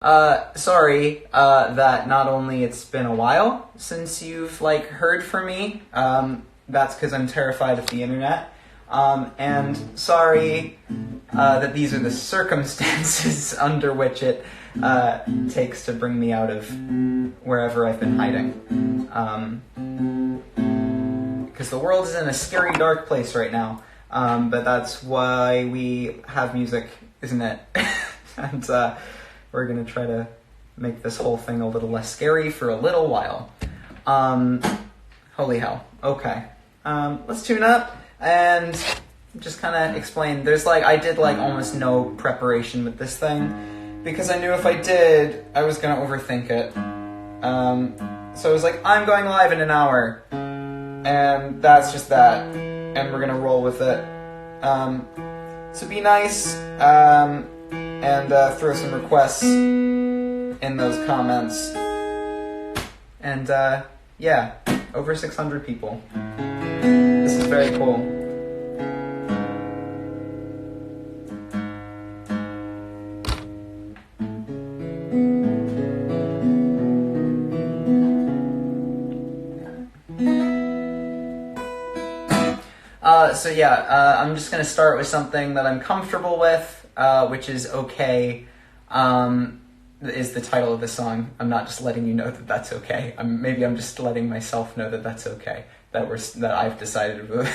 Sorry, that not only it's been a while since you've, heard from me, that's because I'm terrified of the internet, and sorry, that these are the circumstances under which it, takes to bring me out of wherever I've been hiding, because the world is in a scary, dark place right now, but that's why we have music, isn't it? And, we're gonna try to make this whole thing a little less scary for a little while. Holy hell. Okay. Let's tune up and just kind of explain. I did almost no preparation with this thing because I knew if I did, I was gonna overthink it. So I was like, I'm going live in an hour. And that's just that. And we're gonna roll with it. So be nice. And throw some requests in those comments. And yeah, over 600 people. This is very cool. I'm just gonna start with something that I'm comfortable with. Which is okay, is the title of the song. I'm not just letting you know that that's okay. Maybe I'm just letting myself know that that's okay. That I've decided the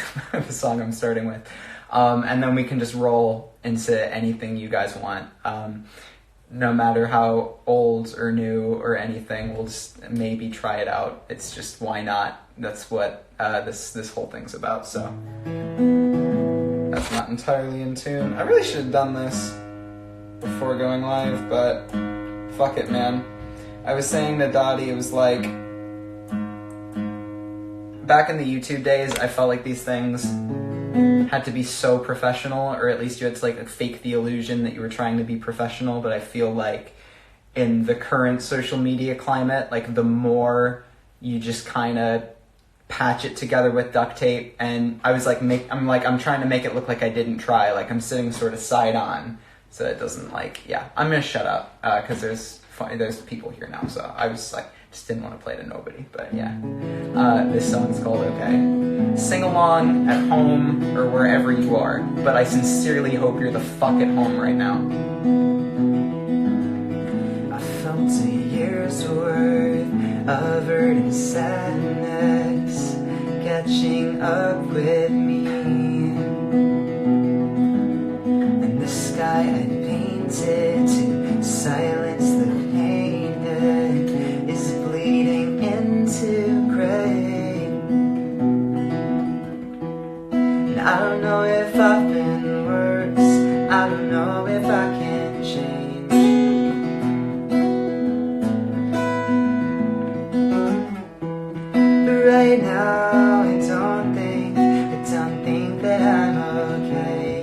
song I'm starting with. And then we can just roll into anything you guys want. No matter how old or new or anything, we'll just maybe try it out. It's just, why not? That's what this whole thing's about, so. That's not entirely in tune. I really should have done this before going live, but fuck it, man. I was saying to Dottie, it was like, back in the YouTube days, I felt like these things had to be so professional, or at least you had to fake the illusion that you were trying to be professional, but I feel like in the current social media climate, the more you just kind of patch it together with duct tape, and I was I'm trying to make it look like I didn't try, I'm sitting sort of side on, so it doesn't I'm gonna shut up, because there's people here now, so I was just didn't want to play to nobody, but yeah. This song's called Okay. Sing along at home or wherever you are, but I sincerely hope you're the fuck at home right now. I felt a year's worth of hurt and sadness catching up with me, and the sky I painted to silence the pain is bleeding into gray. And I don't know if I've been worse, I don't know if I can change. Right now, I don't think that I'm okay.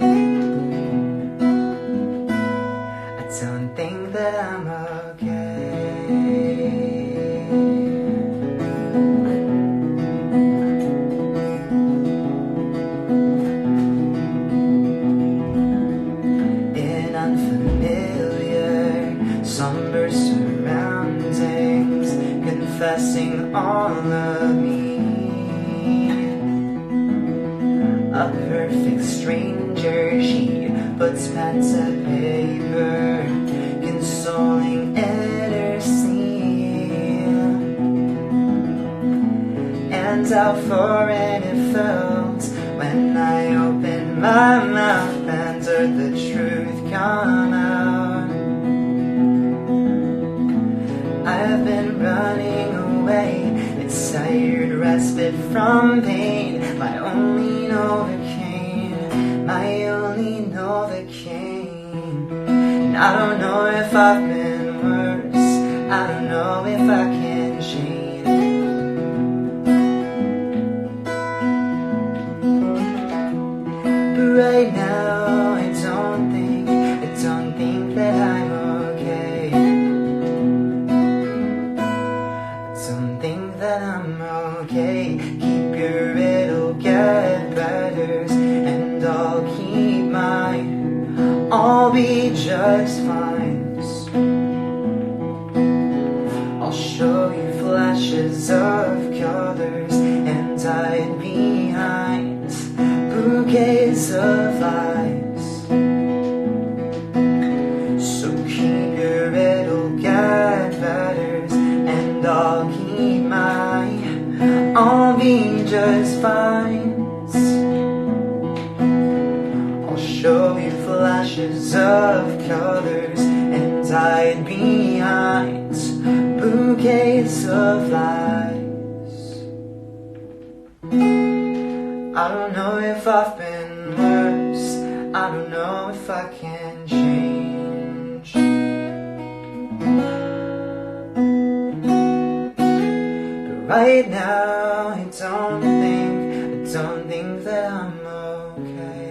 I don't think that I'm okay. In unfamiliar, somber surroundings, confessing all of me. A perfect stranger, she puts pen to paper, consoling inner scene. And how foreign it felt when I opened my mouth and heard the truth come out. I've been running away, it's tired respite from pain, my only Novocaine, my only Novocaine. And I don't know if I've been worse, I don't know if I can change. But right now, I don't think that I'm okay. Don't think that I'm okay. Keep your it'll get better, and I'll keep mine. I'll be just fine. flashes of colors and hide behind bouquets of lies. So keep your little godfathers and I'll keep mine. I'll be just fine. I'll show you flashes of colors and hide behind bouquets of lies. I don't know if I've been worse. I don't know if I can change. But right now I don't think that I'm okay.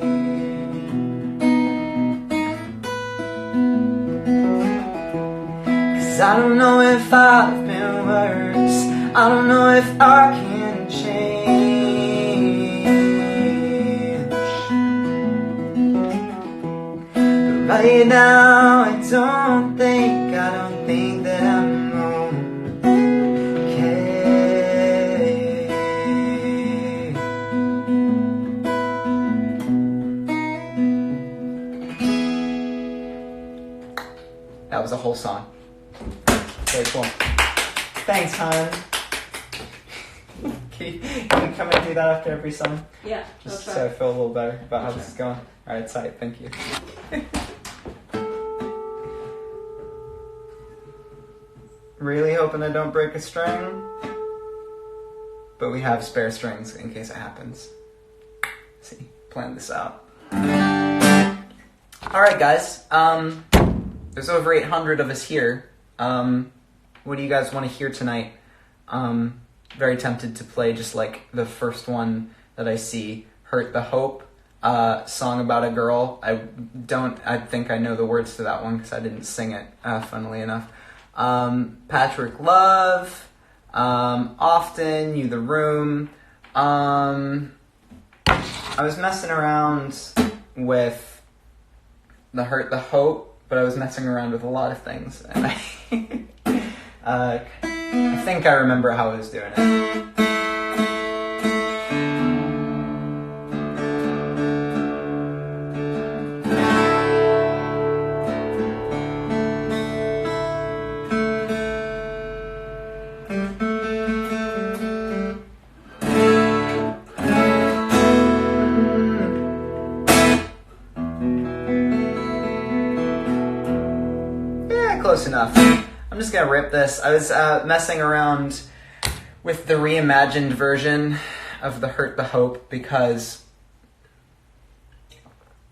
I don't know if I've been worse. I don't know if I can change. But right now I don't think that I'm okay. That was a whole song. Very cool. Thanks, hon. Can you come and do that after every song? Yeah, just so I feel a little better about how this is going. Alright, tight. Thank you. Really hoping I don't break a string. But we have spare strings in case it happens. See, plan this out. Alright, guys. There's over 800 of us here. What do you guys want to hear tonight? Very tempted to play just like the first one that I see, Hurt the Hope, song about a girl. I think I know the words to that one because I didn't sing it, funnily enough. Patrick Love, Often, You the Room. I was messing around with the Hurt the Hope, but I was messing around with a lot of things, and I think I remember how I was doing it. Yeah, close enough. I'm just gonna rip this. I was messing around with the reimagined version of the Hurt the Hope because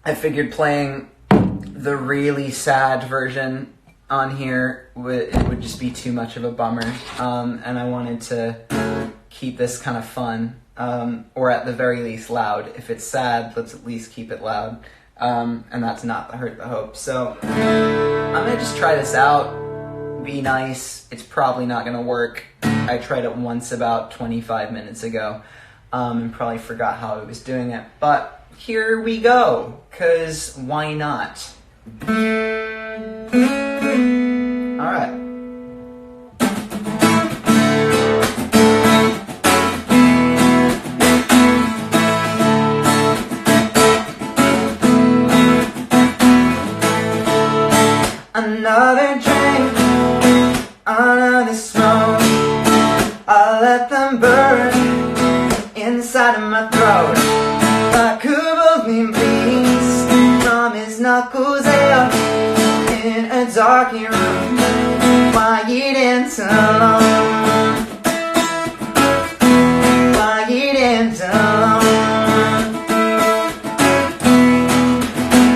I figured playing the really sad version on here would just be too much of a bummer, and I wanted to keep this kind of fun, or at the very least loud. If it's sad, let's at least keep it loud, and that's not the Hurt the Hope. So I'm gonna just try this out. Be nice. It's probably not gonna work. I tried it once about 25 minutes ago, and probably forgot how I was doing it, but here we go, 'cause why not? Alright. Another drink, another smoke. I let them burn inside of my throat. Like Kubo Bean, please, from his knuckles out in a dark room, quiet and alone, quiet and alone.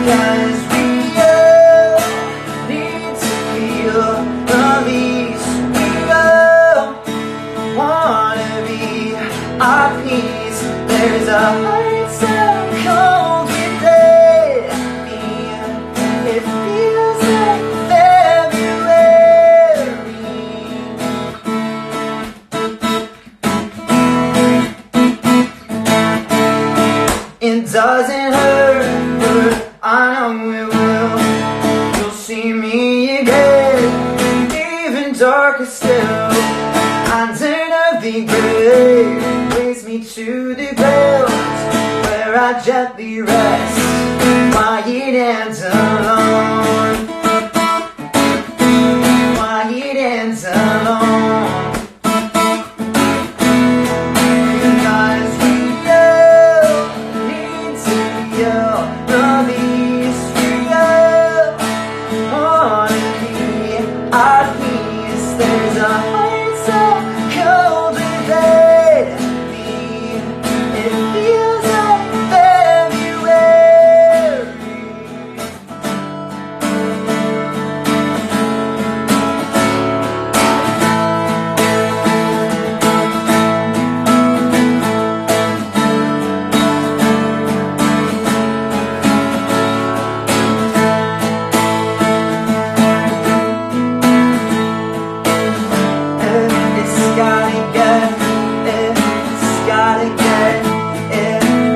'Cause we all need to feel the least. We all wanna be our peace. There's a heart so cold within me. It feels like February. It doesn't hurt, but I know it will. You'll see me again, even darker still. I turn up early grave brings me to the ground where I gently rest, quiet and alone. Quiet and alone. Because we all need to feel the least real. Wanna be our peace. There's a heart so cold within me. It feels like February. It's gotta get, it's gotta get,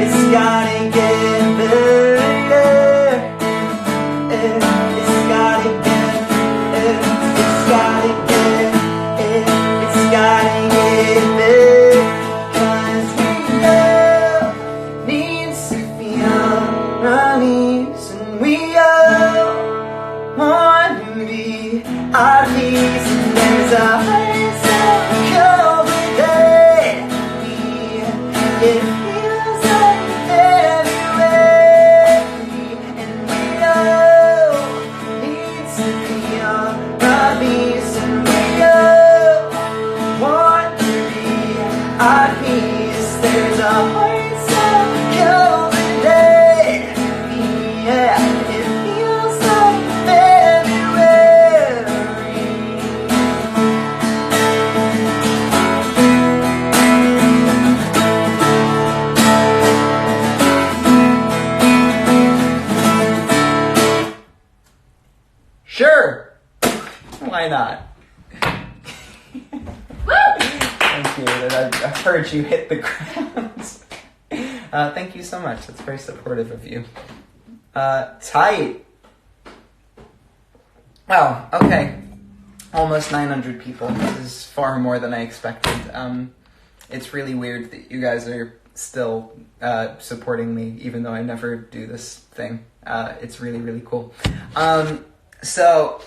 it's gotta get better. It's gotta get, it's gotta get, it's gotta get better. 'Cause we all need to feel release, and we all want to be our peace. And there's a heart so cold within me. It feels like February, and we all need to feel release, and we all want to be our peace. There's a heart so cold within me. Yeah, it feels like February. Sure. Why not? Thank you. I've heard you hit the ground. Thank you so much. That's very supportive of you. Tight. Wow. Okay. Almost 900 people. This is far more than I expected. It's really weird that you guys are still supporting me, even though I never do this thing. It's really, really cool. So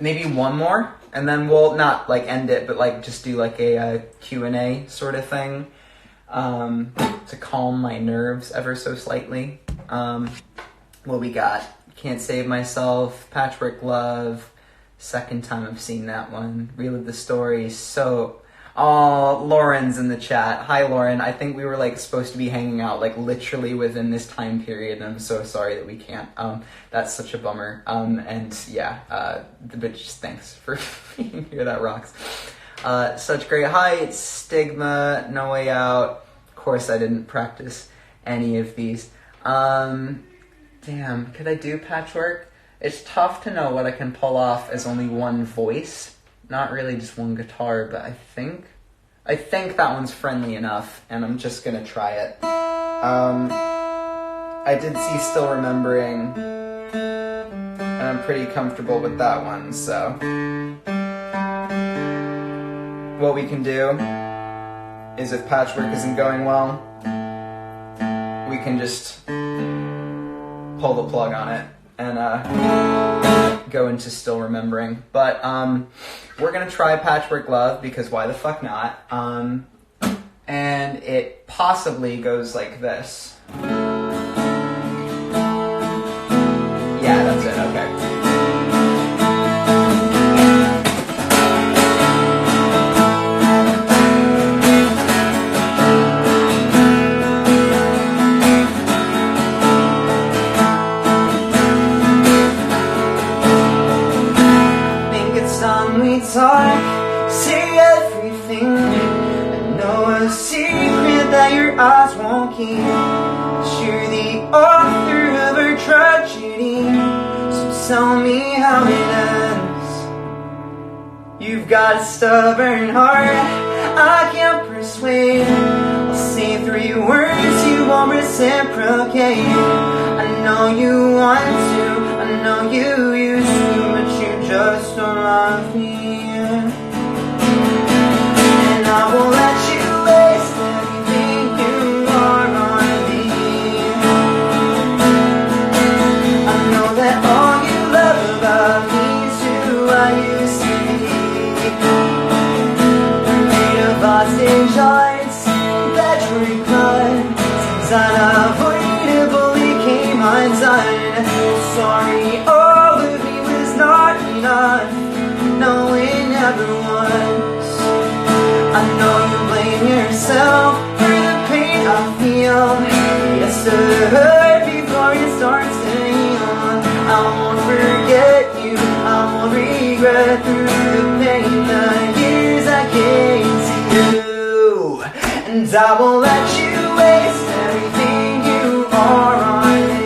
maybe one more, and then we'll not like end it, but like just do like a Q&A sort of thing to calm my nerves ever so slightly. What we got? Can't Save Myself, Patchwork Love, second time I've seen that one. Relive the Story. So, oh, Lauren's in the chat. Hi, Lauren. I think we were like supposed to be hanging out like literally within this time period, and I'm so sorry that we can't. That's such a bummer. And yeah, but just thanks for being here. That rocks. Such great heights. Stigma, No Way Out. Of course, I didn't practice any of these. Damn, could I do Patchwork? It's tough to know what I can pull off as only one voice. Not really just one guitar, but I think that one's friendly enough, and I'm just gonna try it. I did see Still Remembering, and I'm pretty comfortable with that one, so. What we can do is if Patchwork isn't going well, we can just pull the plug on it and go into Still Remembering. But we're gonna try Patchwork Love, because why the fuck not? And it possibly goes like this. Yeah, that's it, okay. Talk, say everything. I know a secret that your eyes won't keep. But you're the author of her tragedy, so tell me how it ends. You've got a stubborn heart I can't persuade. I'll say 3 words you won't reciprocate. I know you want to, I know you used to, but you just don't love me. And I never was. I know you blame yourself for the pain I feel. Yes, to hurt before it starts to heal. I won't forget you, I won't regret through the pain, the years I gave to you. And I won't let you waste everything you are on me.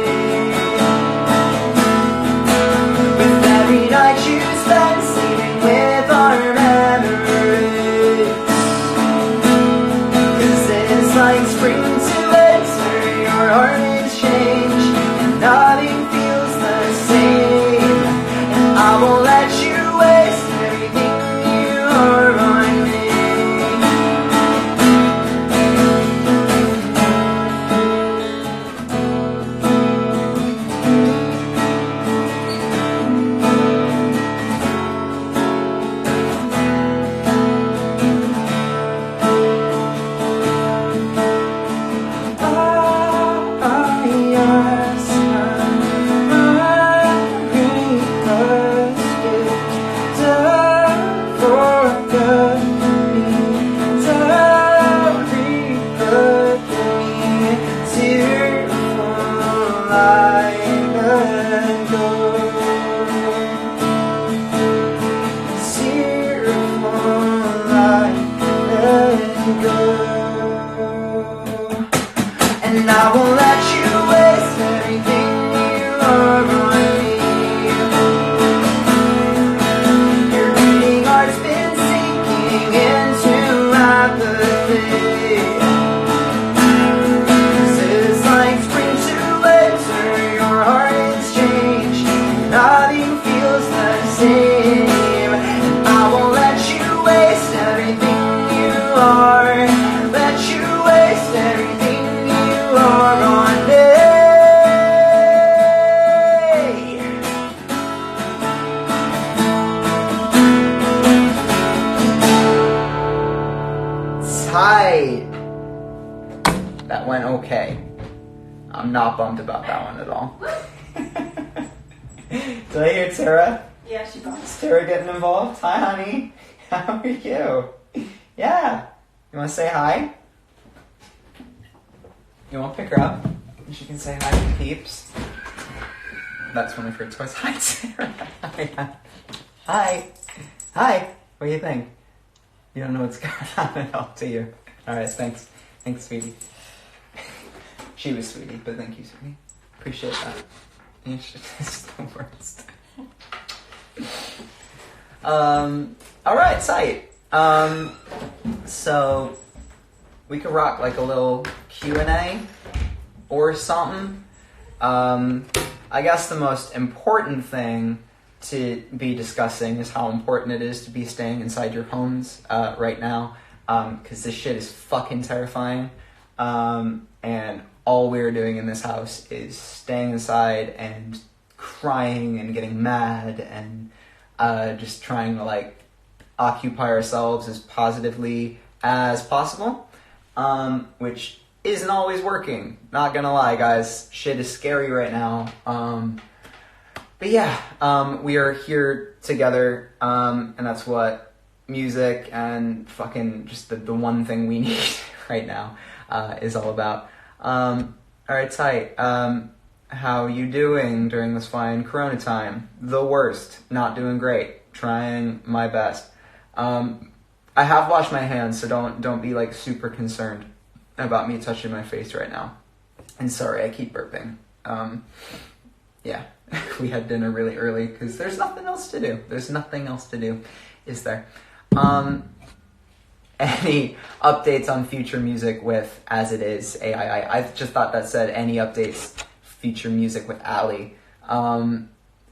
With every night you spend sleeping with our memories. 'Cause it's like spring to winter, your heart is changed, and nothing feels the same. And I won't let you waste everything you are on me. And I won't let you waste everything you are on me. Your beating heart's been sinking into apathy. This is like spring to winter, your heart is changed, nothing feels the same. And I won't let you waste everything you are. Let you waste everything you are on me. Tight. That went okay. I'm not bummed about that one at all. Did I hear Tara? Yeah, she got Is Tara getting involved? Hi, honey. How are you? Yeah. You want to say hi? You want to pick her up? And she can say hi to peeps. That's one of her toys. Hi, Sarah. Hi. Hi. What do you think? You don't know what's going on at all, do you? Alright, thanks. Thanks, sweetie. She was sweetie, but thank you, sweetie. Appreciate that. It's the worst. Alright, sight. So we could rock like a little Q&A or something. I guess the most important thing to be discussing is how important it is to be staying inside your homes right now, because this shit is fucking terrifying. And all we're doing in this house is staying inside and crying and getting mad and just trying to like occupy ourselves as positively as possible, which isn't always working. Not gonna lie, guys, shit is scary right now. But yeah, we are here together, and that's what music and fucking just the one thing we need right now is all about. Alright, tight. How you doing during this fine corona time? The worst. Not doing great. Trying my best. I have washed my hands, so don't be like super concerned about me touching my face right now. And sorry, I keep burping. Yeah, we had dinner really early because there's nothing else to do. There's nothing else to do, is there? Any updates on future music with As It Is, AII? I just thought that said any updates, future music with Ali.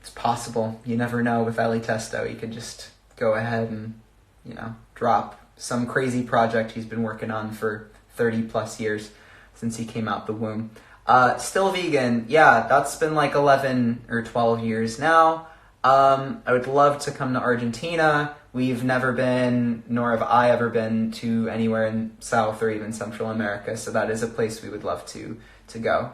It's possible. You never know with Ali Testo. He could just go ahead and, you know, drop some crazy project he's been working on for 30 plus years since he came out the womb. Still vegan. Yeah, that's been like 11 or 12 years now. I would love to come to Argentina. We've never been, nor have I ever been, to anywhere in South or even Central America, so that is a place we would love to go.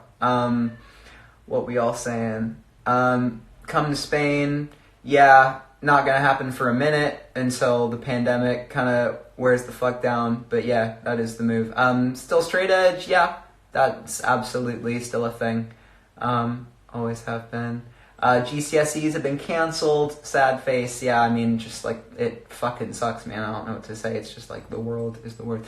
What we all saying? Come to Spain. Yeah, not gonna happen for a minute until the pandemic kind of wears the fuck down. But yeah, that is the move. Still straight edge, yeah, that's absolutely still a thing. Always have been. GCSEs have been canceled. Sad face. Yeah, I mean, just like, it fucking sucks, man. I don't know what to say. It's just like, the world is the word.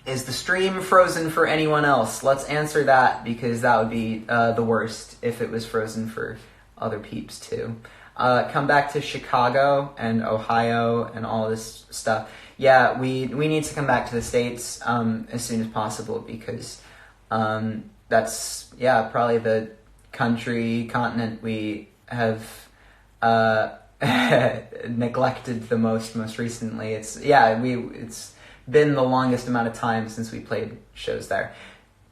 Is the stream frozen for anyone else? Let's answer that, because that would be the worst if it was frozen for other peeps too. Come back to Chicago and Ohio and all this stuff. Yeah, we need to come back to the States as soon as possible, because that's, yeah, probably the continent we have neglected the most recently. It's been the longest amount of time since we played shows there.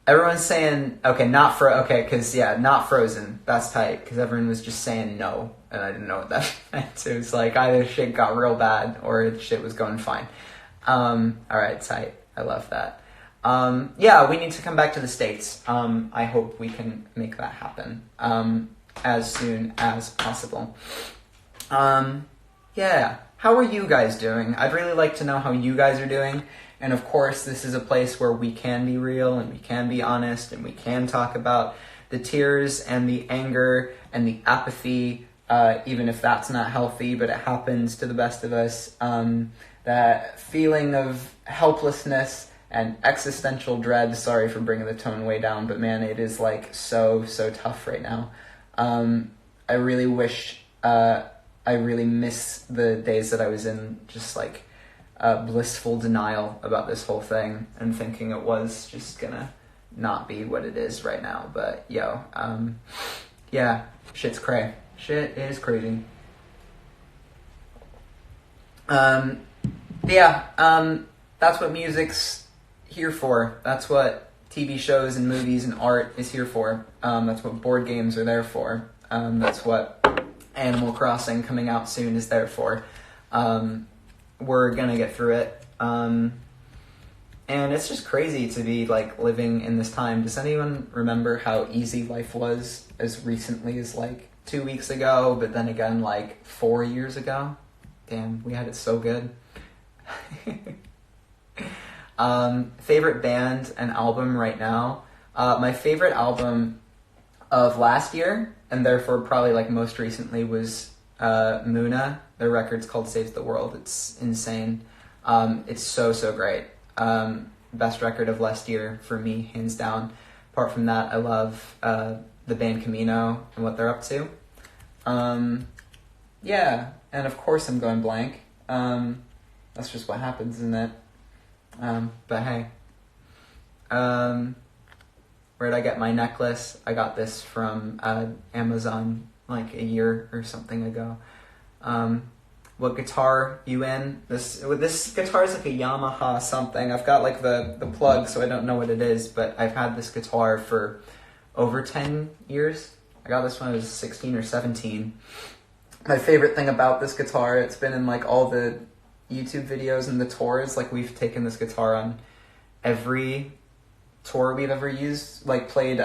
Everyone's saying, okay, not frozen. That's tight, because everyone was just saying no, and I didn't know what that meant. It was like, either shit got real bad or shit was going fine. Alright, tight. I love that. Yeah, we need to come back to the States. I hope we can make that happen as soon as possible. Yeah. How are you guys doing? I'd really like to know how you guys are doing. And of course, this is a place where we can be real and we can be honest and we can talk about the tears and the anger and the apathy, even if that's not healthy, but it happens to the best of us. That feeling of helplessness and existential dread. Sorry for bringing the tone way down, but man, it is like so tough right now. I really wish... I really miss the days that I was in just like blissful denial about this whole thing and thinking it was just gonna not be what it is right now. But yo, yeah, shit's cray. Shit is crazy. Yeah, that's what music's here for. That's what TV shows and movies and art is here for. That's what board games are there for. That's what Animal Crossing coming out soon is there for. We're gonna get through it. And it's just crazy to be like living in this time. Does anyone remember how easy life was as recently as like 2 weeks ago, but then again like 4 years ago? Damn, we had it so good. Favorite band and album right now? My favorite album of last year, and therefore probably like most recently, was Muna. Their record's called Saves the World. It's insane. It's so great. Best record of last year for me, hands down. Apart from that, I love the band Camino and what they're up to. Yeah, and of course I'm going blank. That's just what happens, isn't it? But hey. Where'd I get my necklace? I got this from Amazon like a year or something ago. What guitar you in? This guitar is like a Yamaha something. I've got like the plug, so I don't know what it is, but I've had this guitar for over 10 years. I got this when I was 16 or 17. My favorite thing about this guitar, it's been in like all the YouTube videos and the tours. Like, we've taken this guitar on every tour we've ever used, like played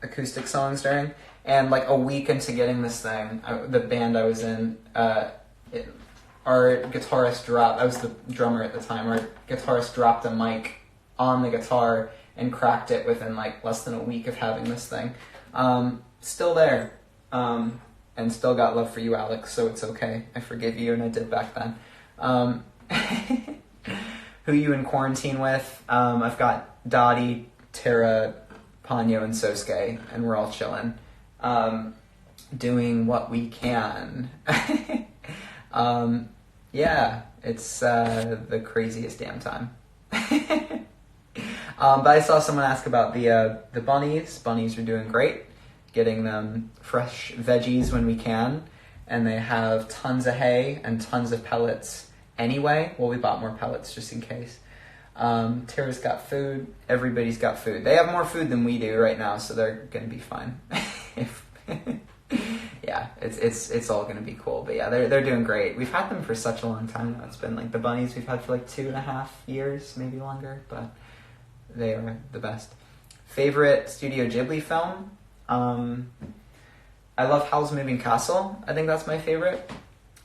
acoustic songs during. And like a week into getting this thing, the band I was in, our guitarist dropped, I was the drummer at the time, our guitarist dropped a mic on the guitar and cracked it within like less than a week of having this thing. Still there, and still got love for you, Alex, so it's okay. I forgive you, and I did back then. Who you in quarantine with? I've got Dottie, Tara, Ponyo, and Sosuke, and we're all chilling. Doing what we can. Yeah, it's the craziest damn time. But I saw someone ask about the bunnies. Bunnies are doing great, getting them fresh veggies when we can, and they have tons of hay and tons of pellets anyway. Well, we bought more pellets just in case. Tara's got food. Everybody's got food. They have more food than we do right now, so they're gonna be fine. Yeah, it's all gonna be cool. But yeah, they're doing great. We've had them for such a long time now. It's been like the bunnies we've had for like 2.5 years, maybe longer, but they are the best. Favorite Studio Ghibli film? I love Howl's Moving Castle. I think that's my favorite.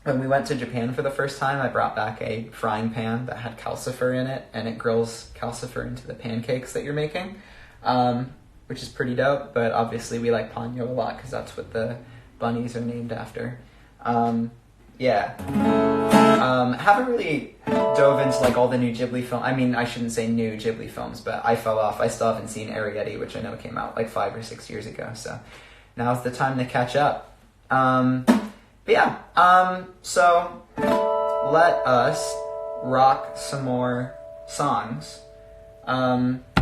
When we went to Japan for the first time, I brought back a frying pan that had calcifer in it, and it grills calcifer into the pancakes that you're making, which is pretty dope. But obviously we like Ponyo a lot because that's what the bunnies are named after. Haven't really dove into like all the new Ghibli films. I mean, I shouldn't say new Ghibli films, but I fell off. I still haven't seen Arrietty, which I know came out like 5 or 6 years ago. So now's the time to catch up. So let us rock some more songs.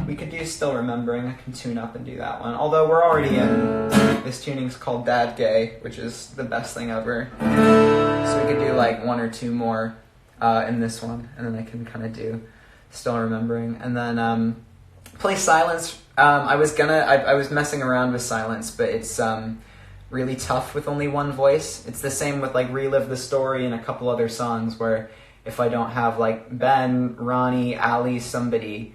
We could do Still Remembering. I can tune up and do that one. Although we're already in, this tuning's called Dad Gay, which is the best thing ever. So we could do like 1 or 2 more in this one, and then I can kind of do Still Remembering. And then play Silence. I was messing around with Silence, but it's really tough with only one voice. It's the same with like Relive the Story and a couple other songs where if I don't have like Ben, Ronnie, Ali, somebody,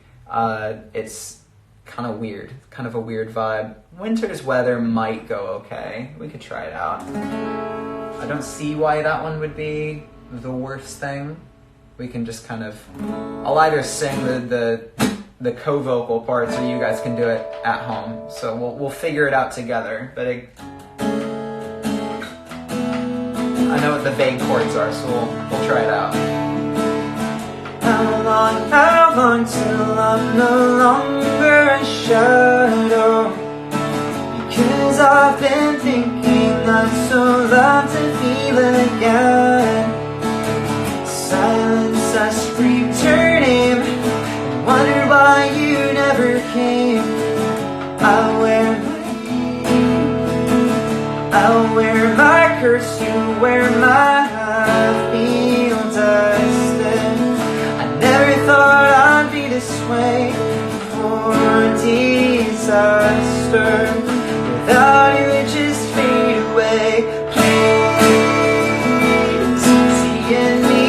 it's kind of weird. Kind of a weird vibe. Winter's Weather might go okay. We could try it out. I don't see why that one would be the worst thing. We can just kind of... I'll either sing the co-vocal parts or you guys can do it at home. So we'll figure it out together. But I know what the vague chords are, so we'll try it out. How long till I'm no longer a shadow? Because I've been thinking I'd so love to feel again. Silence, I screamed her name and wondered why you never came. I'll wear my curse, you wear my feel dusted. I never thought I'd be this way for disaster. Without you it just fade away. Please see in me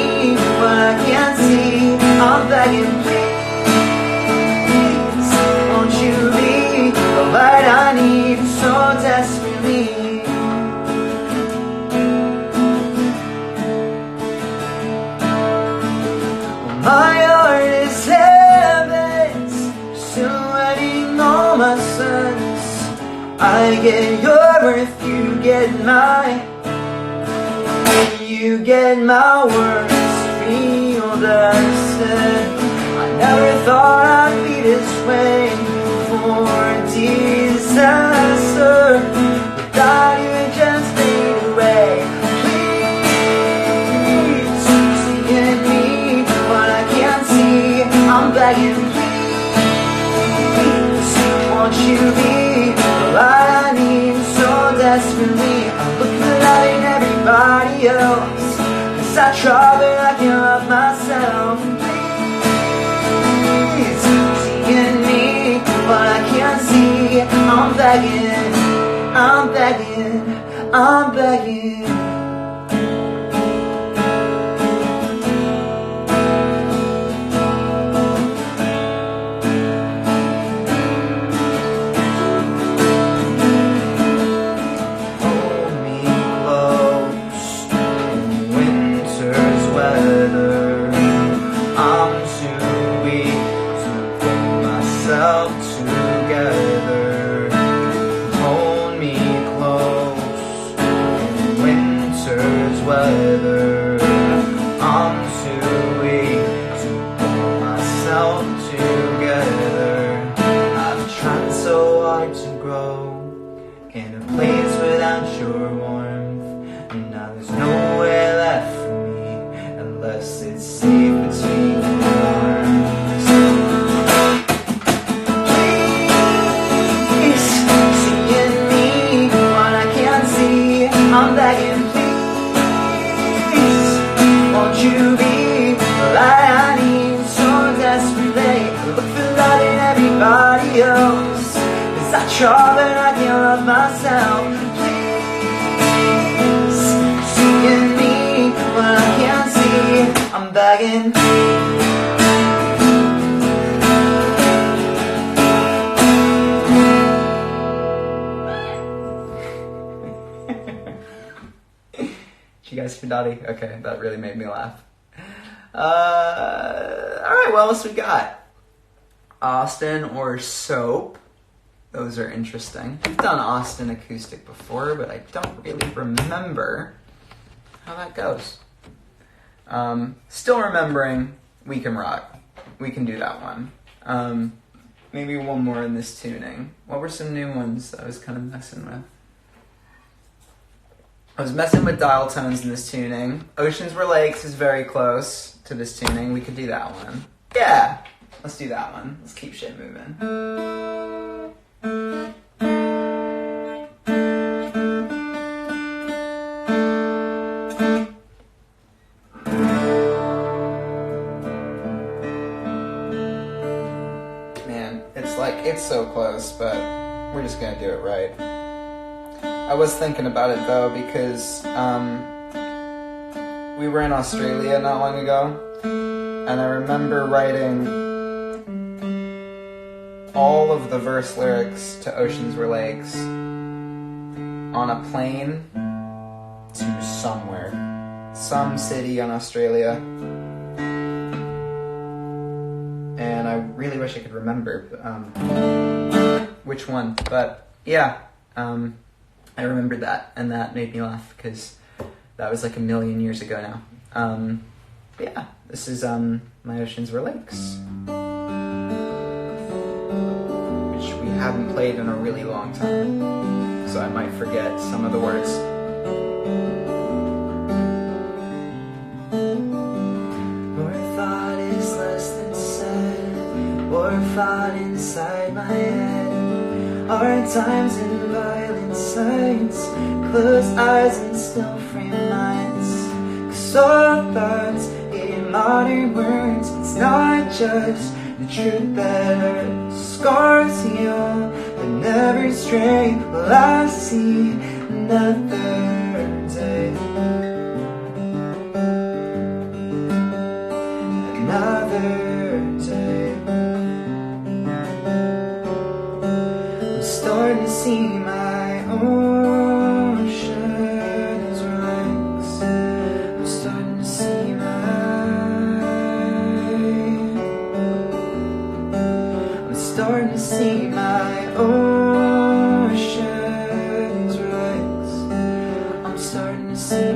what I can't see. I'm begging, please won't you be the light I need so desperately. My heart is heavens, silhouetting all my sons. I get your worth, you get mine. You get my words, real dusted. I never thought I'd be this way for disaster. Without you it just fade away. Please see in me what I can't see. I'm begging, please won't you be the light I need so desperately. I'm looking at it in everybody else, 'cause I try but I can't love myself. Please see in me what I can't see. I'm begging, I'm begging, I'm begging. Sure, but I can't love myself. Please see in me what I can't see. I'm begging. Dottie? Okay, that really made me laugh. Alright, what else we got? Austin or Soap. Those are interesting. We've done Austin acoustic before, but I don't really remember how that goes. Still remembering We Can Rock. We can do that one. Maybe one more in this tuning. What were some new ones that I was kind of messing with? I was messing with dial tones in this tuning. Oceans Were Lakes is very close to this tuning. We could do that one. Yeah, let's do that one. Let's keep shit moving. Man, it's so close, but we're just gonna do it right. I was thinking about it though because we were in Australia not long ago, and I remember writing all of the verse lyrics to Oceans Were Lakes on a plane to somewhere, some city in Australia, and I really wish I could remember which one, but yeah. I remembered that, and that made me laugh because that was like a million years ago now. But yeah, this is My Oceans Were Lakes, which we haven't played in a really long time, so I might forget some of the words. More thought is less than said, more thought inside my head. Hard times and violent sights, closed eyes and still frame minds. 'Cause all thoughts in modern words, it's not just the truth that hurts. Scars heal, but never stray. Will I see another day? Another day. Starting to see my oceans rise. I'm starting to see I'm starting to see my oceans rise. I'm starting to see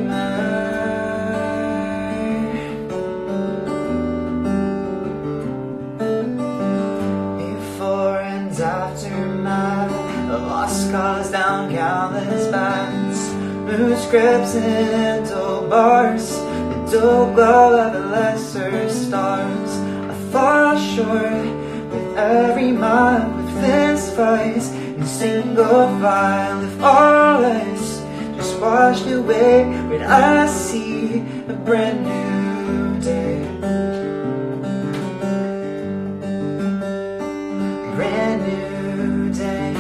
before and after my lost cause down countless bands, loose grips and dull bars, the dull glow of the lesser stars. I fall short with every mile, with fist fights in single file. If all is just washed away, when I see a brand new day. Brand new day.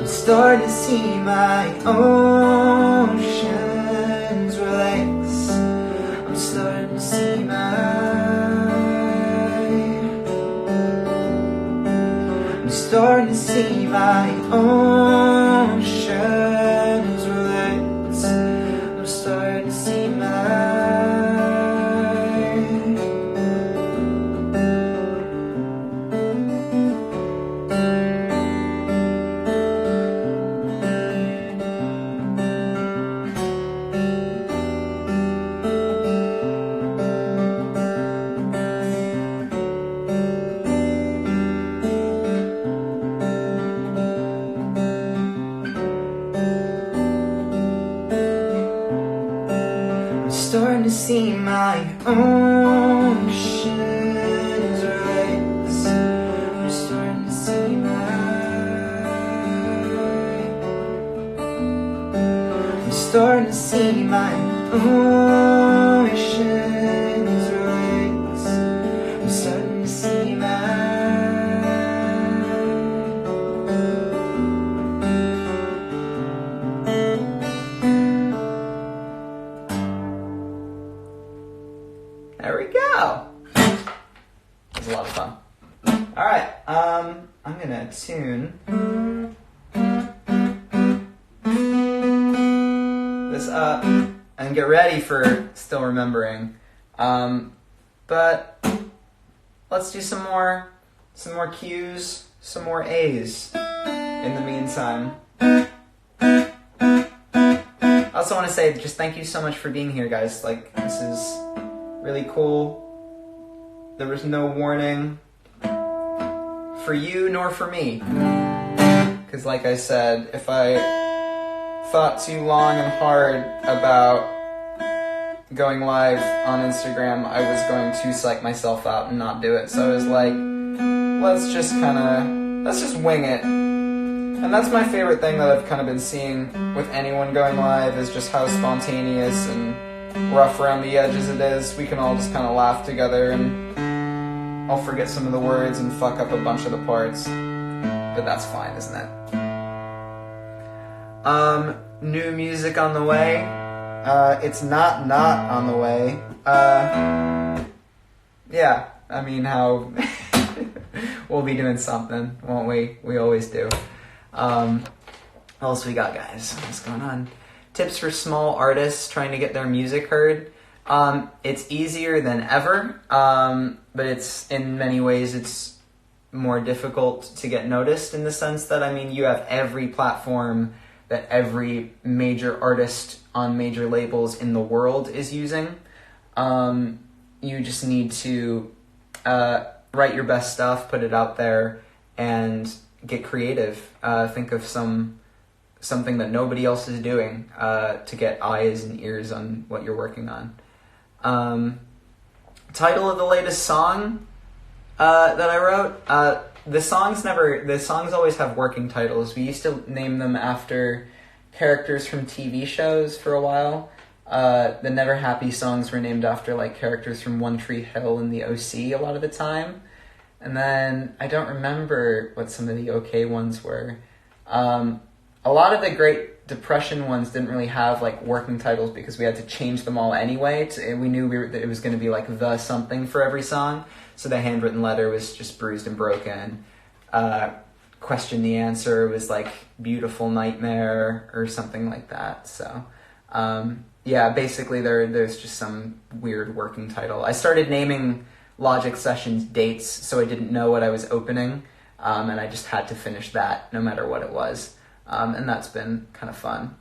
Starting to see my oceans were lakes. I'm starting to see I'm starting to see my oceans were lakes. I'm starting to see starting to see my oceans rise. I'm starting to see I'm starting to see my oceans rise. I'm starting to see There we go. It was a lot of fun. All right, I'm gonna tune. this up and get ready for Still Remembering. But let's do some more Q's, some more A's in the meantime. I also want to say just thank you so much for being here, guys. Like, this is really cool. There was no warning for you nor for me. Because like I said, if I thought too long and hard about going live on Instagram, I was going to psych myself out and not do it. So I was like, let's just wing it. And that's my favorite thing that I've kind of been seeing with anyone going live, is just how spontaneous and rough around the edges it is. We can all just kind of laugh together, and I'll forget some of the words and fuck up a bunch of the parts. But that's fine, isn't it? New music on the way. It's not on the way. Yeah, I mean, how we'll be doing something, won't we? We always do. What else we got, guys? What's going on? Tips for small artists trying to get their music heard. It's easier than ever, but it's, in many ways, it's more difficult to get noticed, in the sense that, I mean, you have every platform that every major artist on major labels in the world is using. You just need to write your best stuff, put it out there, and get creative. Think of something that nobody else is doing to get eyes and ears on what you're working on. Title of the latest song that I wrote. The songs always have working titles. We used to name them after characters from TV shows for a while. The Never Happy songs were named after like characters from One Tree Hill and the OC a lot of the time. And then I don't remember what some of the OK ones were. A lot of the Great Depression ones didn't really have like working titles because we had to change them all anyway. We knew that it was going to be like the something for every song. So the Handwritten Letter was just Bruised and Broken. Question the Answer was like Beautiful Nightmare or something like that. So yeah, basically there's just some weird working title. I started naming Logic Sessions dates, so I didn't know what I was opening, and I just had to finish that no matter what it was. And that's been kind of fun.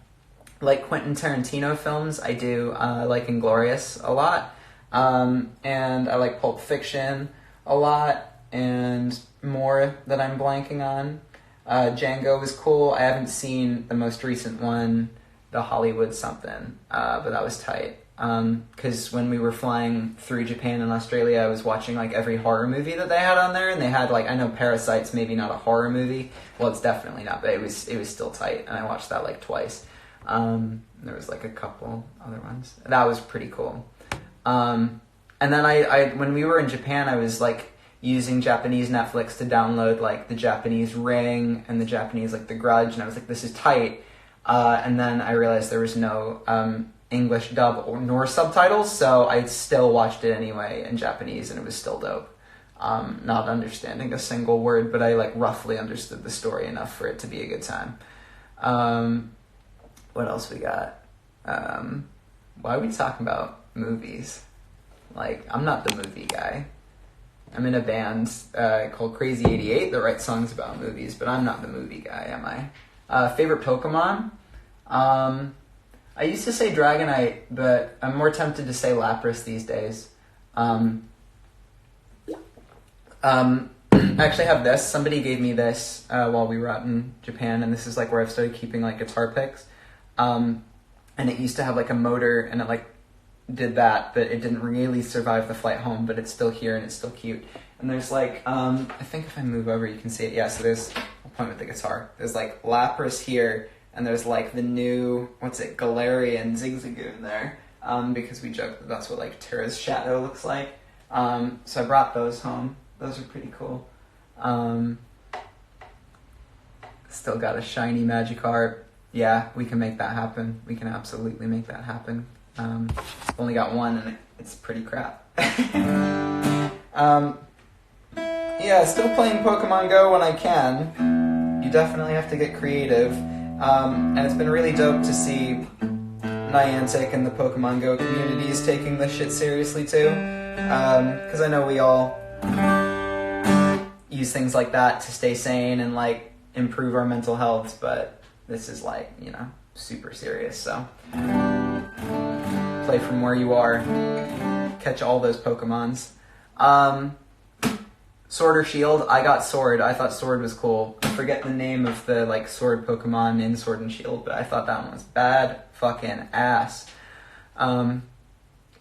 Like Quentin Tarantino films, I do like Inglourious a lot, and I like Pulp Fiction a lot, and more that I'm blanking on. Django was cool. I haven't seen the most recent one, the Hollywood something, but that was tight. Because when we were flying through Japan and Australia, I was watching like every horror movie that they had on there, and they had like, I know Parasite's maybe not a horror movie. Well, it's definitely not, but it was still tight, and I watched that like twice. There was like a couple other ones. That was pretty cool. And then I when we were in Japan, I was like using Japanese Netflix to download like the Japanese Ring and the Japanese like The Grudge, and I was like, this is tight. And then I realized there was no English dub nor subtitles, so I still watched it anyway in Japanese, and it was still dope. Not understanding a single word, but I like roughly understood the story enough for it to be a good time. What else we got? Why are we talking about movies? Like, I'm not the movie guy. I'm in a band called Crazy 88 that writes songs about movies, but I'm not the movie guy, am I? Favorite Pokemon? I used to say Dragonite, but I'm more tempted to say Lapras these days. I actually have this. Somebody gave me this while we were out in Japan, and this is like where I've started keeping like guitar picks. And it used to have like a motor, and it like did that, but it didn't really survive the flight home, but it's still here and it's still cute. And there's like, I think if I move over you can see it. Yeah, so there's, I'll point with the guitar. There's like Lapras here, and there's like the new, Galarian Zigzagoon there, because we joked that that's what like Terra's shadow looks like. So I brought those home. Those are pretty cool. Still got a shiny Magikarp. Yeah, we can make that happen. We can absolutely make that happen. Only got one, and it's pretty crap. Yeah, still playing Pokemon Go when I can. You definitely have to get creative. And it's been really dope to see Niantic and the Pokemon Go community is taking this shit seriously too. Because I know we all use things like that to stay sane and like improve our mental health, but this is like, you know, super serious. So play from where you are, catch all those Pokemons. Sword or Shield? I got Sword. I thought Sword was cool. I forget the name of the like Sword Pokemon in Sword and Shield, but I thought that one was bad fucking ass.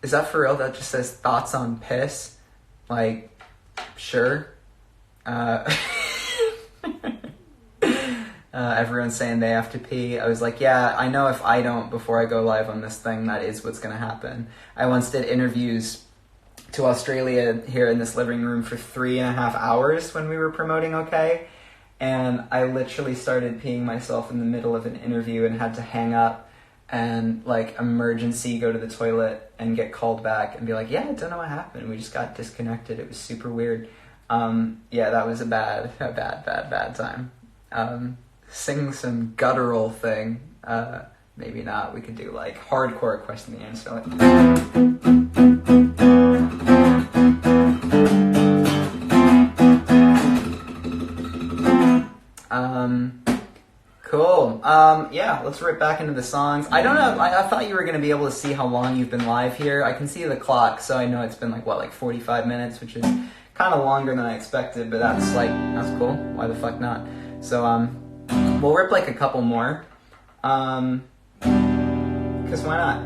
Is that for real? That just says thoughts on piss? Like, sure. Everyone's saying they have to pee. I was like, yeah, I know if I don't before I go live on this thing, that is what's gonna happen. I once did interviews to Australia here in this living room for 3.5 hours when we were promoting OK, and I literally started peeing myself in the middle of an interview and had to hang up and like emergency go to the toilet and get called back and be like, yeah, I don't know what happened. We just got disconnected. It was super weird. Yeah, that was a bad time. Sing some guttural thing. Maybe not. We could do like hardcore question and answer. Like, cool. Yeah, let's rip back into the songs. I don't know. I thought you were going to be able to see how long you've been live here. I can see the clock, so I know it's been like, what, like 45 minutes, which is kind of longer than I expected, but that's cool. Why the fuck not? So, we'll rip like a couple more. Because why not?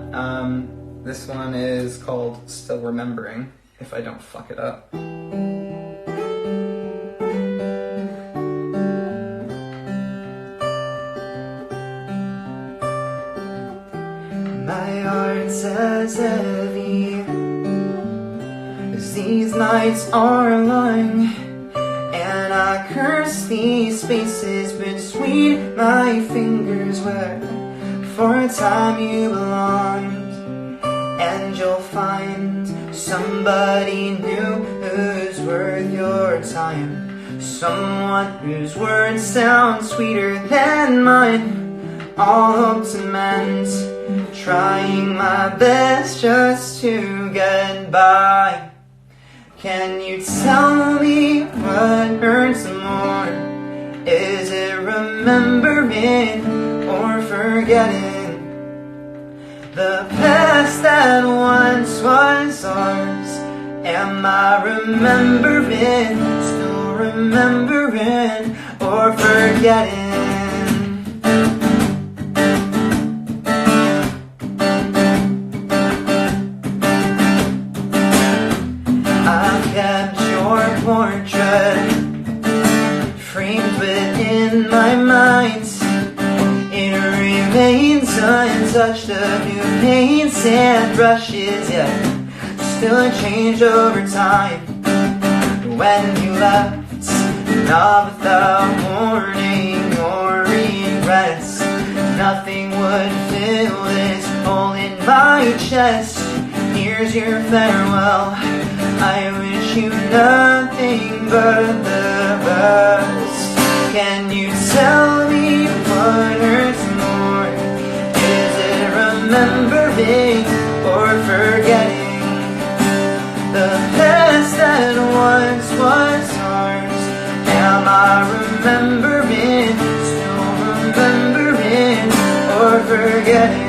This one is called Still Remembering, if I don't fuck it up. My heart's as heavy as these nights are long, and I curse these spaces between my fingers where for a time you belonged. And you'll find somebody new who's worth your time, someone whose words sound sweeter than mine. All hope to mend, trying my best just to get by. Can you tell me what hurts more? Is it remembering or forgetting the past that once was ours? Am I remembering, still remembering, or forgetting? Portrait framed within my mind, it remains untouched of new paints and brushes, yet still unchanged over time. When you left, not without warning or regrets, nothing would fill this hole in my chest. Here's your farewell, I wish you nothing but the best. Can you tell me what hurts more? Is it remembering or forgetting the past that once was ours? Am I remembering, still remembering, or forgetting?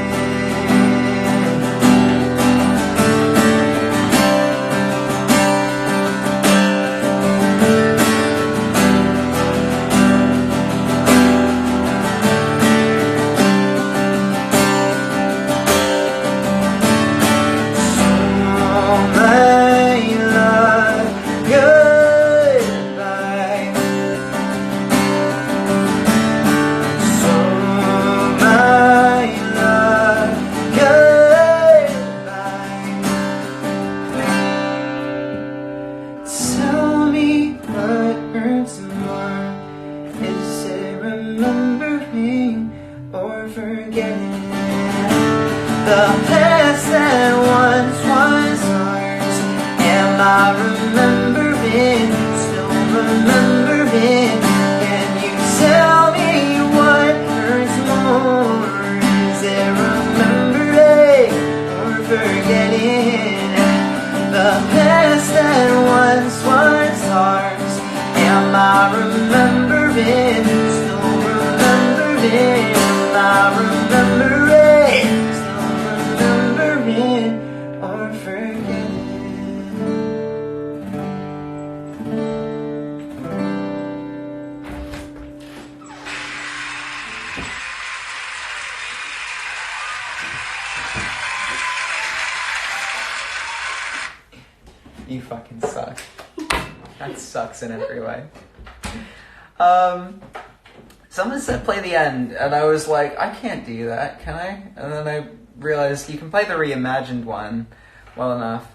You fucking suck. That sucks in every way. Someone said play the end, and I was like, I can't do that, can I? And then I realized you can play the reimagined one well enough.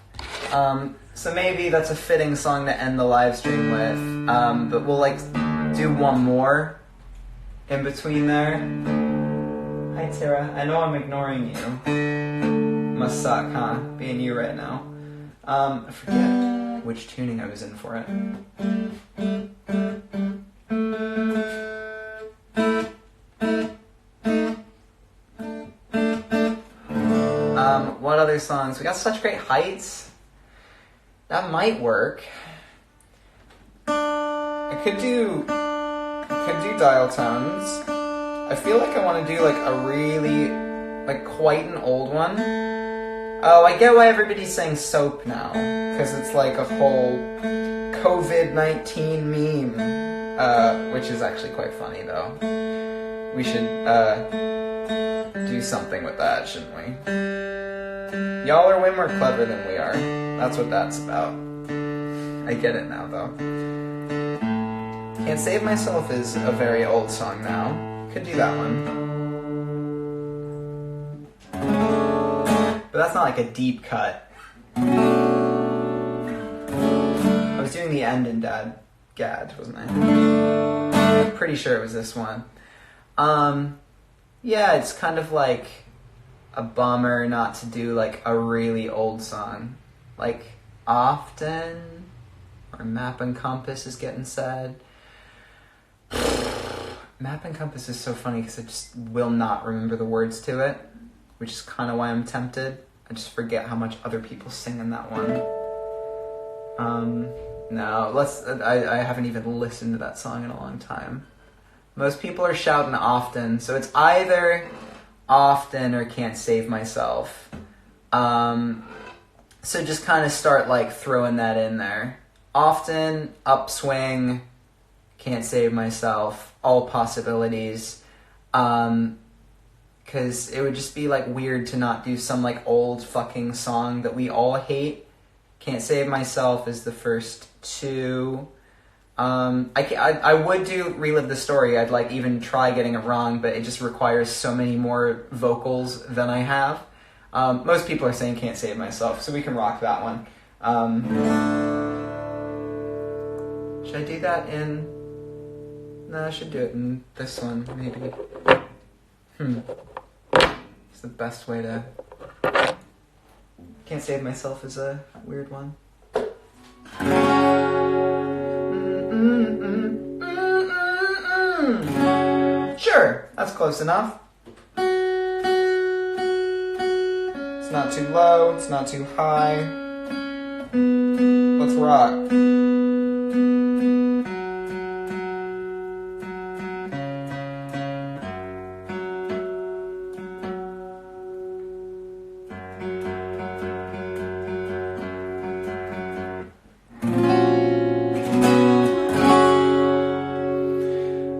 So maybe that's a fitting song to end the live stream with. But we'll like do one more in between there. Hi Tara, I know I'm ignoring you. Must suck, huh? Being you right now. I forget which tuning I was in for it. What other songs? We got Such Great Heights. That might work. I could do dial tones. I feel like I want to do like a really, like quite an old one. Oh, I get why everybody's saying soap now. Because it's like a whole COVID-19 meme. Which is actually quite funny though. We should do something with that, shouldn't we? Y'all are way more clever than we are. That's what that's about. I get it now, though. Can't Save Myself is a very old song now. Could do that one. But that's not like a deep cut. I was doing the end in Gad, wasn't I? I'm pretty sure it was this one. Yeah, it's kind of like a bummer not to do like a really old song. Like Often, or Map and Compass is getting said. Map and Compass is so funny because I just will not remember the words to it, which is kind of why I'm tempted. I just forget how much other people sing in that one. No, I haven't even listened to that song in a long time. Most people are shouting Often, so it's either Often or Can't Save Myself. So just kind of start like throwing that in there. Often, Upswing, Can't Save Myself, all possibilities. Because it would just be like weird to not do some like old fucking song that we all hate. Can't Save Myself is the first two. I would do Relive the Story. I'd like even try getting it wrong, but it just requires so many more vocals than I have. Most people are saying Can't Save Myself, so we can rock that one. Should I do that in... No, I should do it in this one, maybe. It's the best way to... Can't Save Myself is a weird one. Sure, that's close enough. It's not too low, it's not too high. Let's rock.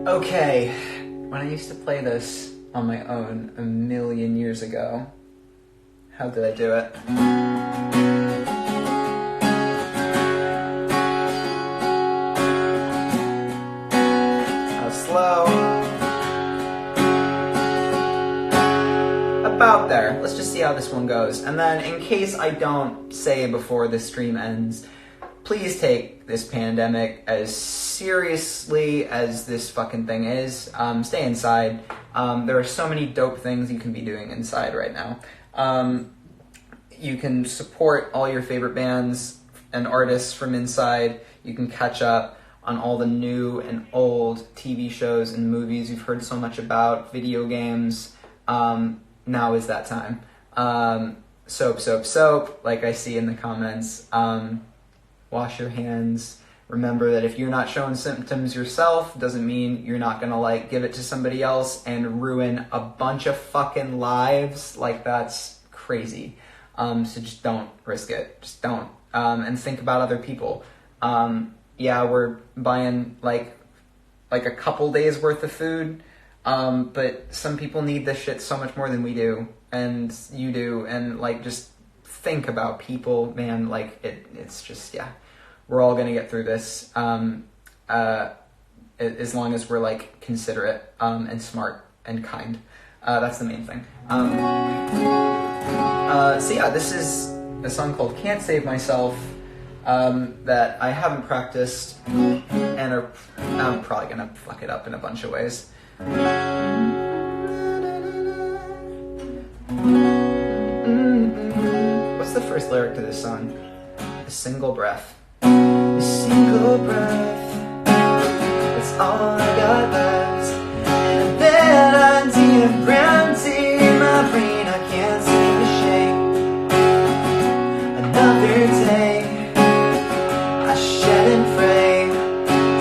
Okay, when I used to play this on my own a million years ago, how did I do it? How slow? About there. Let's just see how this one goes. And then in case I don't say before this stream ends, please take this pandemic as seriously as this fucking thing is. Stay inside. There are so many dope things you can be doing inside right now. You can support all your favorite bands and artists from inside. You can catch up on all the new and old TV shows and movies you've heard so much about, video games. Now is that time. Soap, like I see in the comments. Wash your hands. Remember that if you're not showing symptoms yourself, doesn't mean you're not gonna like give it to somebody else and ruin a bunch of fucking lives. Like that's crazy. So just don't risk it. Just don't. And think about other people. Yeah, we're buying like a couple days worth of food. But some people need this shit so much more than we do, and you do, and like just think about people, man, like it's just, yeah, we're all gonna get through this. As long as we're like considerate and smart and kind. That's the main thing. So yeah, this is a song called Can't Save Myself that I haven't practiced and I'm probably gonna fuck it up in a bunch of ways. What's the first lyric to this song? A single breath. A single breath. That's all I got left. And a bad idea empty in my brain. I can't seem to shake. Another day I shed and fray.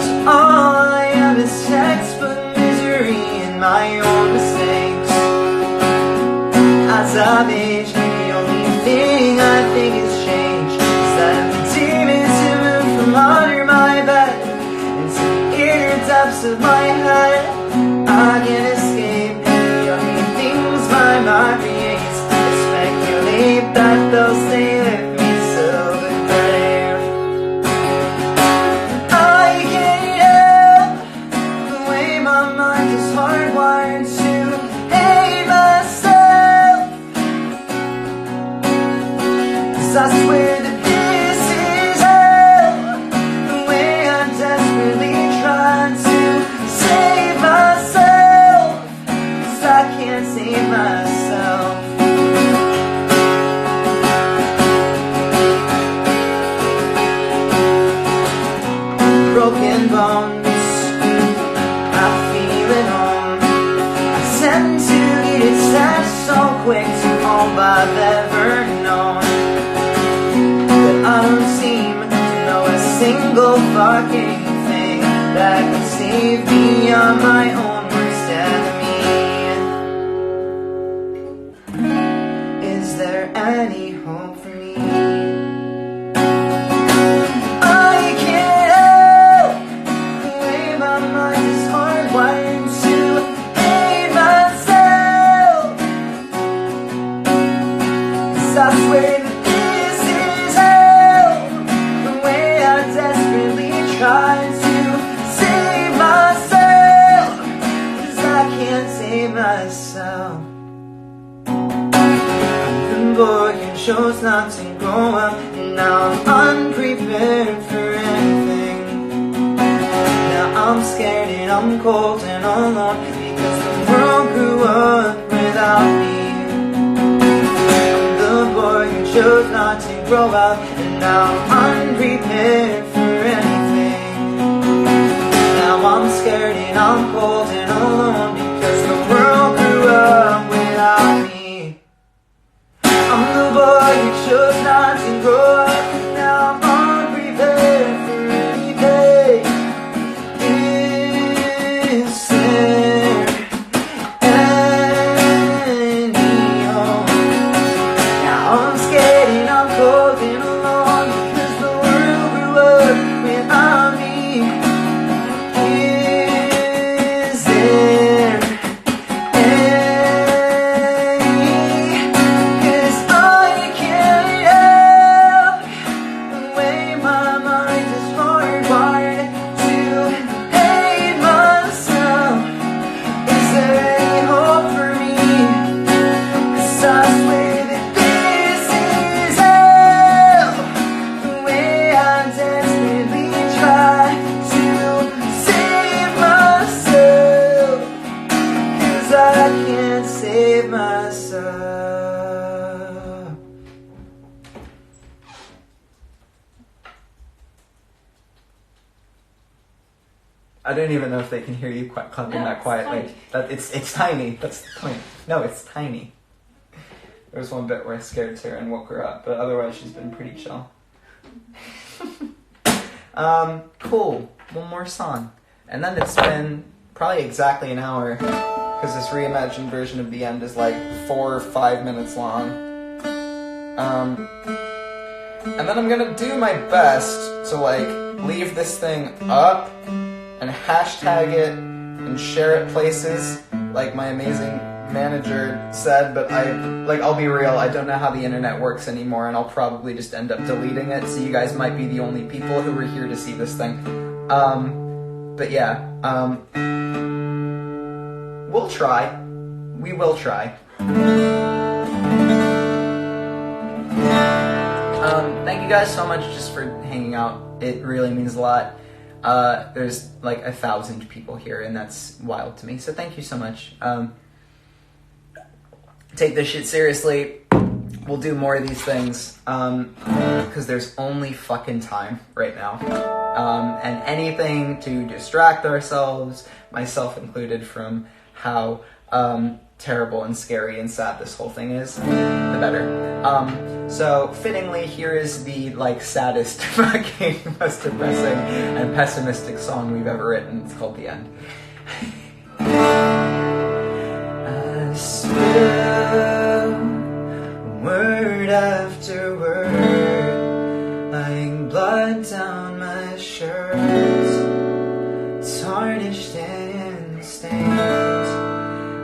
So all I have is textbook misery and my own mistakes. As I've aged, the only thing I think has changed is that the demons have moved from under my bed into the inner depths of my head. I can't escape the only things my mind creates. I speculate that they'll stay with me till the grave. I can't help the way my mind is hardwired to hate myself. 'Cause I swear that this is hell. The way I'm desperately trying to save myself. 'Cause I can't save myself. Broken bones, I feel it on. I tend to get attached so quick to all I've ever known. I don't seem to know a single fucking thing that can save me on my own worst enemy. Is there any hope for me? I can't help the way my mind is hardwired to hate myself. 'Cause I swear trying to save myself, 'cause I can't save myself. I'm the boy who chose not to grow up, and now I'm unprepared for anything. Now I'm scared and I'm cold and alone, because the world grew up without me. I'm the boy who chose not to grow up, and now I'm unprepared for anything. Now I'm scared and I'm cold and alone, because the world grew up without me. I'm the boy who chose not to grow up, and now I'm unprepared for anything. Is there any hope? Now I'm scared and I'm cold and alone, because the world grew up without me. I don't even know if they can hear you clapping that quietly. It's tiny. That's the point. No, it's tiny. There was one bit where I scared Sarah and woke her up, but otherwise she's been pretty chill. Cool. One more song. And then it's been probably exactly an hour, because this reimagined version of the end is like 4 or 5 minutes long. And then I'm gonna do my best to like leave this thing up and hashtag it and share it places like my amazing manager said, but I'll be real, I don't know how the internet works anymore, and I'll probably just end up deleting it, so you guys might be the only people who are here to see this thing. But yeah, we'll try. We will try. Thank you guys so much just for hanging out. It really means a lot. There's like 1,000 people here, and that's wild to me, so thank you so much. Take this shit seriously. We'll do more of these things, because there's only fucking time right now. And anything to distract ourselves, myself included, from how terrible and scary and sad this whole thing is, the better. So fittingly, here is the saddest, fucking most depressing and pessimistic song we've ever written. It's called The End. I spill word after word, like blood down my shirt, tarnished and stained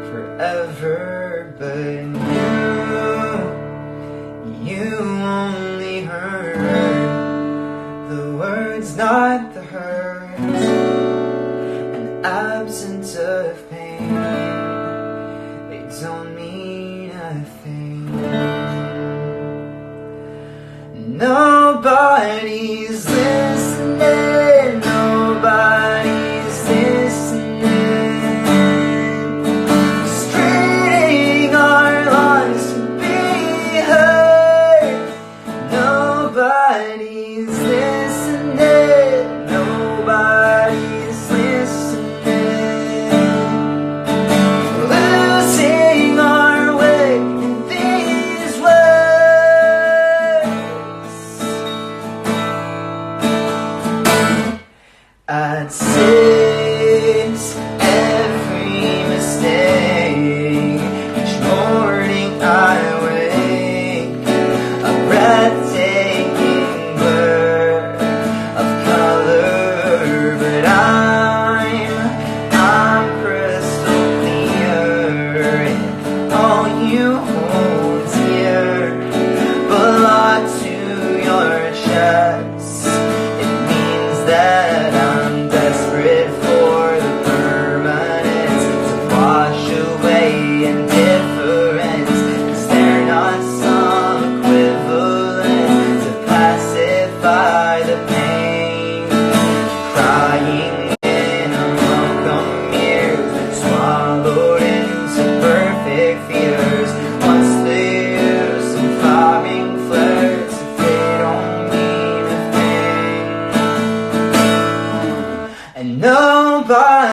forever, but you only heard the words, not the hurt, an absence of pain, they don't mean a thing. Nobody's listening, nobody's listening, straining our lungs to be heard. Nobody's listening, nobody's listening, losing our way in these words. I'd seize every mistake each morning I wake, a breathtaking blur of color, but I'm crystal clear, and all you hold dear belong to your chest. It means that I'm desperate for the permanence to wash away indifference. Is there not some equivalent to pacify the pain? Crying in unwelcome years, swallowed into perfect fears. Once the use of flaring flares, if they don't mean a thing, and nobody